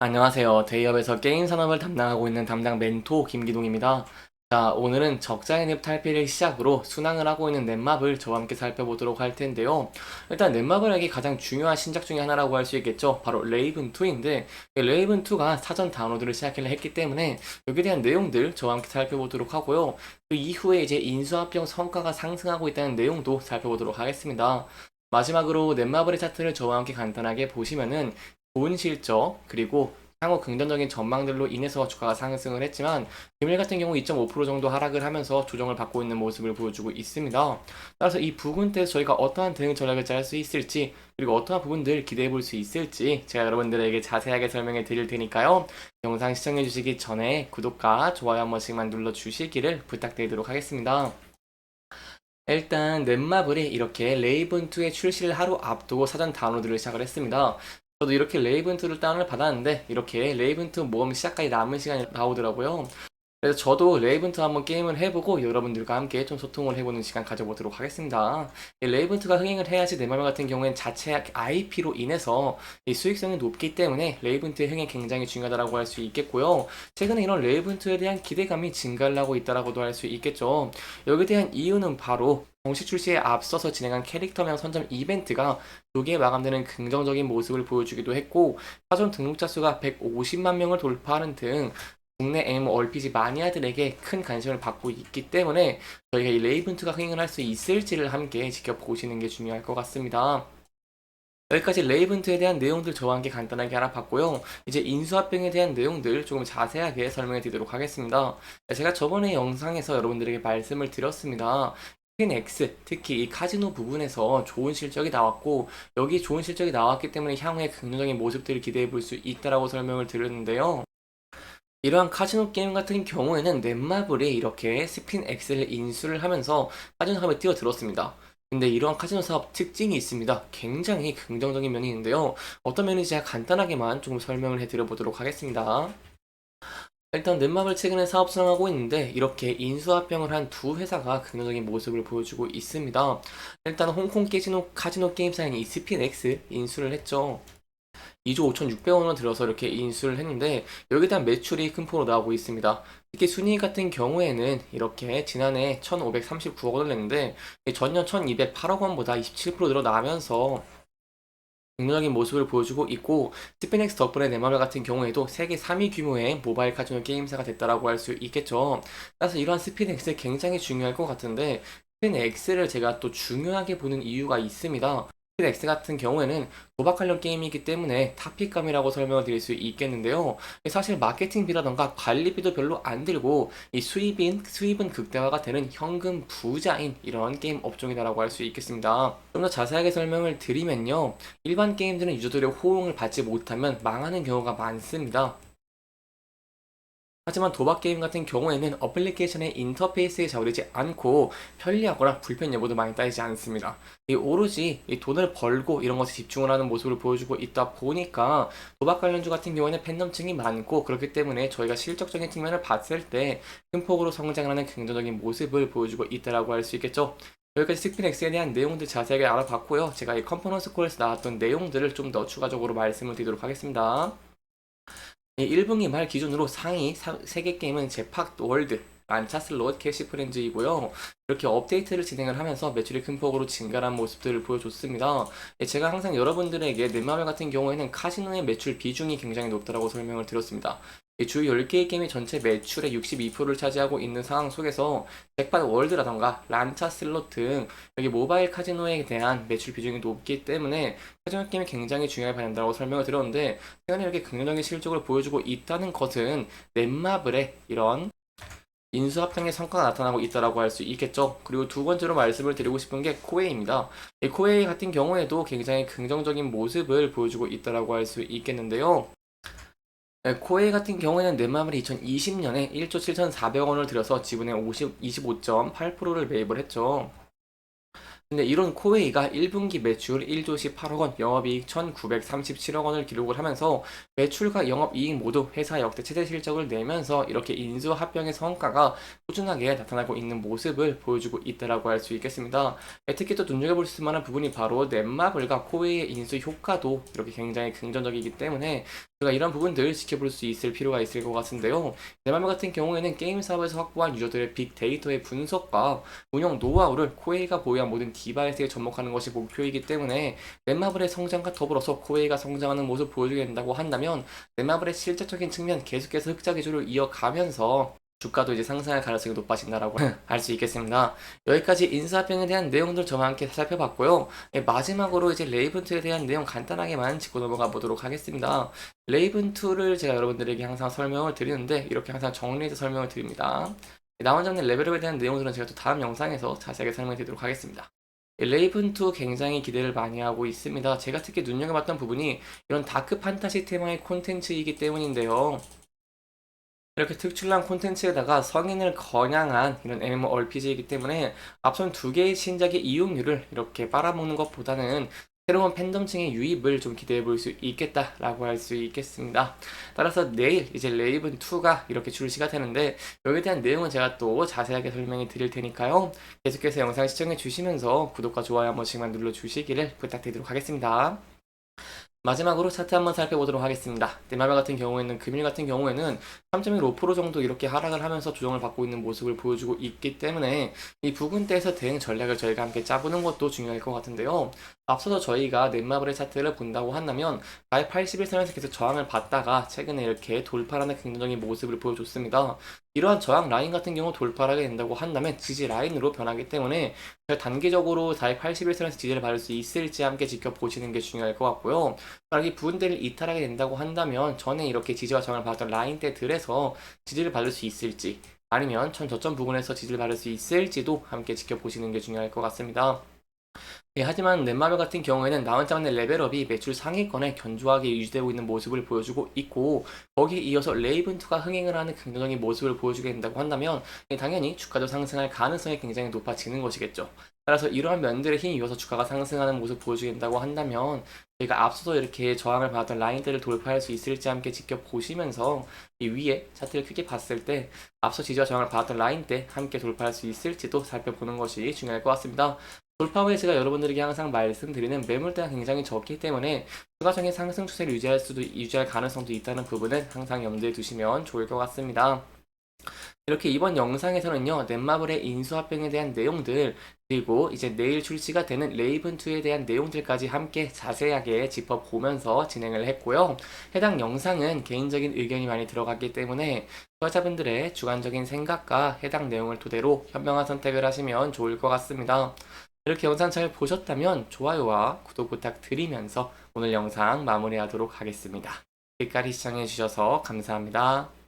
안녕하세요. 데이업에서 게임 산업을 담당하고 있는 담당 멘토 김기동입니다. 자, 오늘은 적자의 늪 탈피를 시작으로 순항을 하고 있는 넷마블 저와 함께 살펴보도록 할 텐데요. 일단 넷마블에게 가장 중요한 신작 중에 하나라고 할 수 있겠죠. 바로 레이븐2인데, 레이븐2가 사전 다운로드를 시작을 했기 때문에 여기에 대한 내용들 저와 함께 살펴보도록 하고요. 그 이후에 이제 인수합병 성과가 상승하고 있다는 내용도 살펴보도록 하겠습니다. 마지막으로 넷마블의 차트를 저와 함께 간단하게 보시면은 좋은 실적, 그리고 향후 긍정적인 전망들로 인해서 주가가 상승을 했지만 금일 같은 경우 2.5% 정도 하락을 하면서 조정을 받고 있는 모습을 보여주고 있습니다. 따라서 이 부분대에서 저희가 어떠한 대응 전략을 짤 수 있을지, 그리고 어떠한 부분들 기대해 볼 수 있을지 제가 여러분들에게 자세하게 설명해 드릴 테니까요. 영상 시청해 주시기 전에 구독과 좋아요 한 번씩만 눌러 주시기를 부탁드리도록 하겠습니다. 일단 넷마블이 이렇게 레이븐2의 출시를 하루 앞두고 사전 다운로드를 시작을 했습니다. 저도 이렇게 레이븐2를 다운을 받았는데 이렇게 레이븐2 모험 시작까지 남은 시간이 나오더라고요. 그래서 저도 레이븐트 한번 게임을 해보고 여러분들과 함께 좀 소통을 해보는 시간 가져보도록 하겠습니다. 이 레이븐트가 흥행을 해야지 내 말 같은 경우엔 자체 IP로 인해서 이 수익성이 높기 때문에 레이븐트의 흥행 굉장히 중요하다고 할 수 있겠고요. 최근에 이런 레이븐트에 대한 기대감이 증가를 하고 있다고도 할 수 있겠죠. 여기에 대한 이유는 바로 공식 출시에 앞서서 진행한 캐릭터명 선점 이벤트가 조기에 마감되는 긍정적인 모습을 보여주기도 했고, 사전 등록자 수가 150만 명을 돌파하는 등 국내 MMORPG 마니아들에게 큰 관심을 받고 있기 때문에 저희가 이 레이븐트가 흥행을 할 수 있을지를 함께 지켜보시는 게 중요할 것 같습니다. 여기까지 레이븐트에 대한 내용들 저와 함께 간단하게 알아봤고요. 이제 인수합병에 대한 내용들 조금 자세하게 설명해 드리도록 하겠습니다. 제가 저번에 영상에서 여러분들에게 말씀을 드렸습니다. X, 특히 이 카지노 부분에서 좋은 실적이 나왔고, 여기 좋은 실적이 나왔기 때문에 향후에 긍정적인 모습들을 기대해 볼 수 있다라고 설명을 드렸는데요. 이러한 카지노 게임 같은 경우에는 넷마블이 이렇게 스핀 X를 인수를 하면서 카지노 사업에 뛰어들었습니다. 근데 이러한 카지노 사업 특징이 있습니다. 굉장히 긍정적인 면이 있는데요. 어떤 면인지 제가 간단하게만 조금 설명을 해드려보도록 하겠습니다. 일단 넷마블 최근에 사업 수행하고 있는데 이렇게 인수합병을 한 두 회사가 긍정적인 모습을 보여주고 있습니다. 일단 홍콩 카지노 게임사인 이 스핀X 인수를 했죠. 2조 5,600원을 들어서 이렇게 인수를 했는데 여기에 대한 매출이 큰 폭으로 나오고 있습니다. 특히 순위 같은 경우에는 이렇게 지난해 1,539억 원을 냈는데 전년 1,208억 원보다 27% 늘어나면서 긍정적인 모습을 보여주고 있고, 스피넥스 덕분에 네마블 같은 경우에도 세계 3위 규모의 모바일 카지노 게임사가 됐다라고 할 수 있겠죠. 따라서 이러한 스피넥스 굉장히 중요할 것 같은데, 스피넥스를 제가 또 중요하게 보는 이유가 있습니다. X 같은 경우에는 도박 관련 게임이기 때문에 탑픽감이라고 설명을 드릴 수 있겠는데요. 사실 마케팅비라던가 관리비도 별로 안 들고 이 수입은 극대화가 되는 현금 부자인 이런 게임 업종이다라고 할 수 있겠습니다. 좀 더 자세하게 설명을 드리면요. 일반 게임들은 유저들의 호응을 받지 못하면 망하는 경우가 많습니다. 하지만 도박 게임 같은 경우에는 어플리케이션의 인터페이스에 적용되지 않고 편리하거나 불편 여부도 많이 따지지 않습니다. 이 오로지 이 돈을 벌고 이런 것에 집중을 하는 모습을 보여주고 있다 보니까 도박 관련주 같은 경우에는 팬덤층이 많고, 그렇기 때문에 저희가 실적적인 측면을 봤을 때 큰 폭으로 성장하는 긍정적인 모습을 보여주고 있다라고 할 수 있겠죠. 여기까지 스피넥스에 대한 내용들 자세하게 알아봤고요. 제가 이 컨퍼런스 콜에서 나왔던 내용들을 좀 더 추가적으로 말씀을 드리도록 하겠습니다. 1분기 말 기준으로 상위 3개 게임은 제팍 월드, 란차슬롯, 캐시 프렌즈이고요. 이렇게 업데이트를 진행을 하면서 매출이 큰 폭으로 증가한 모습들을 보여줬습니다. 제가 항상 여러분들에게 넷마블 같은 경우에는 카지노의 매출 비중이 굉장히 높다고 설명을 드렸습니다. 주 10개의 게임이 전체 매출의 62%를 차지하고 있는 상황 속에서 잭팟 월드라던가 란차 슬롯 등 여기 모바일 카지노에 대한 매출 비중이 높기 때문에 카지노 게임이 굉장히 중요하게 받는다고 설명을 드렸는데, 최근에 이렇게 긍정적인 실적을 보여주고 있다는 것은 넷마블의 이런 인수합병의 성과가 나타나고 있다고 할 수 있겠죠. 그리고 두 번째로 말씀을 드리고 싶은 게 코웨이입니다. 코웨이 같은 경우에도 굉장히 긍정적인 모습을 보여주고 있다고 할 수 있겠는데요. 코웨이 같은 경우에는 넷마블이 2020년에 1조 7,400억 원을 들여서 지분의 25.8%를 매입을 했죠. 근데 이런 코웨이가 1분기 매출 1조 18억 원, 영업이익 1,937억 원을 기록을 하면서 매출과 영업이익 모두 회사 역대 최대 실적을 내면서 이렇게 인수합병의 성과가 꾸준하게 나타나고 있는 모습을 보여주고 있다고 할 수 있겠습니다. 특히 또 눈여겨볼 수 있을 만한 부분이 바로 넷마블과 코웨이의 인수 효과도 이렇게 굉장히 긍정적이기 때문에 우리가 이런 부분들 지켜볼 수 있을 필요가 있을 것 같은데요. 넷마블 같은 경우에는 게임 사업에서 확보한 유저들의 빅데이터의 분석과 운영 노하우를 코웨이가 보유한 모든 디바이스에 접목하는 것이 목표이기 때문에 넷마블의 성장과 더불어서 코웨이가 성장하는 모습을 보여주게 된다고 한다면 넷마블의 실질적인 측면 계속해서 흑자 기조를 이어가면서 주가도 이제 상승할 가능성이 높아진다라고 알 수 있겠습니다. 여기까지 인수합병에 대한 내용들 저와 함께 살펴봤고요. 마지막으로 이제 레이븐2에 대한 내용 간단하게만 짚고 넘어가 보도록 하겠습니다. 레이븐2를 제가 여러분들에게 항상 설명을 드리는데 이렇게 항상 정리해서 설명을 드립니다. 나온 잡는 레벨업에 대한 내용들은 제가 또 다음 영상에서 자세하게 설명해 드리도록 하겠습니다. 레이븐2 굉장히 기대를 많이 하고 있습니다. 제가 특히 눈여겨봤던 부분이 이런 다크 판타지 테마의 콘텐츠이기 때문인데요. 이렇게 특출난 콘텐츠에다가 성인을 겨냥한 이런 MMORPG이기 때문에 앞선 두 개의 신작의 이용률을 이렇게 빨아먹는 것보다는 새로운 팬덤층의 유입을 좀 기대해 볼 수 있겠다라고 할 수 있겠습니다. 따라서 내일 이제 레이븐 2가 이렇게 출시가 되는데 여기에 대한 내용은 제가 또 자세하게 설명해 드릴 테니까요. 계속해서 영상 시청해 주시면서 구독과 좋아요 한 번씩만 눌러 주시기를 부탁드리도록 하겠습니다. 마지막으로 차트 한번 살펴보도록 하겠습니다. 넷마블 같은 경우에는 금일 같은 경우에는 3.15% 정도 이렇게 하락을 하면서 조정을 받고 있는 모습을 보여주고 있기 때문에 이 부근대에서 대응 전략을 저희가 함께 짜보는 것도 중요할 것 같은데요. 앞서서 저희가 넷마블의 차트를 본다고 한다면 481선에서 계속 저항을 받다가 최근에 이렇게 돌파하는 긍정적인 모습을 보여줬습니다. 이러한 저항 라인 같은 경우 돌파를 하게 된다고 한다면 지지 라인으로 변하기 때문에 단기적으로 481선에서 지지를 받을 수 있을지 함께 지켜보시는 게 중요할 것 같고요. 만약 이 부분대를 이탈하게 된다고 한다면 전에 이렇게 지지와 저항을 받았던 라인대들에서 지지를 받을 수 있을지 아니면 전 저점 부분에서 지지를 받을 수 있을지도 함께 지켜보시는 게 중요할 것 같습니다. 하지만 넷마블 같은 경우에는 나 혼자 만의 레벨업이 매출 상위권에 견조하게 유지되고 있는 모습을 보여주고 있고 거기에 이어서 레이븐2가 흥행을 하는 긍정적인 모습을 보여주게 된다고 한다면 당연히 주가도 상승할 가능성이 굉장히 높아지는 것이겠죠. 따라서 이러한 면들에 힘입어서 주가가 상승하는 모습을 보여주게 된다고 한다면 저희가 앞서서 이렇게 저항을 받았던 라인대를 돌파할 수 있을지 함께 지켜보시면서 이 위에 차트를 크게 봤을 때 앞서 지지와 저항을 받았던 라인대 함께 돌파할 수 있을지도 살펴보는 것이 중요할 것 같습니다. 돌파 후에 제가 여러분들에게 항상 말씀드리는 매물대가 굉장히 적기 때문에 추가적인 상승 추세를 유지할 가능성도 있다는 부분은 항상 염두에 두시면 좋을 것 같습니다. 이렇게 이번 영상에서는요, 넷마블의 인수합병에 대한 내용들, 그리고 이제 내일 출시가 되는 레이븐2에 대한 내용들까지 함께 자세하게 짚어보면서 진행을 했고요. 해당 영상은 개인적인 의견이 많이 들어갔기 때문에 투자자분들의 주관적인 생각과 해당 내용을 토대로 현명한 선택을 하시면 좋을 것 같습니다. 이렇게 영상 잘 보셨다면 좋아요와 구독 부탁드리면서 오늘 영상 마무리하도록 하겠습니다. 끝까지 시청해주셔서 감사합니다.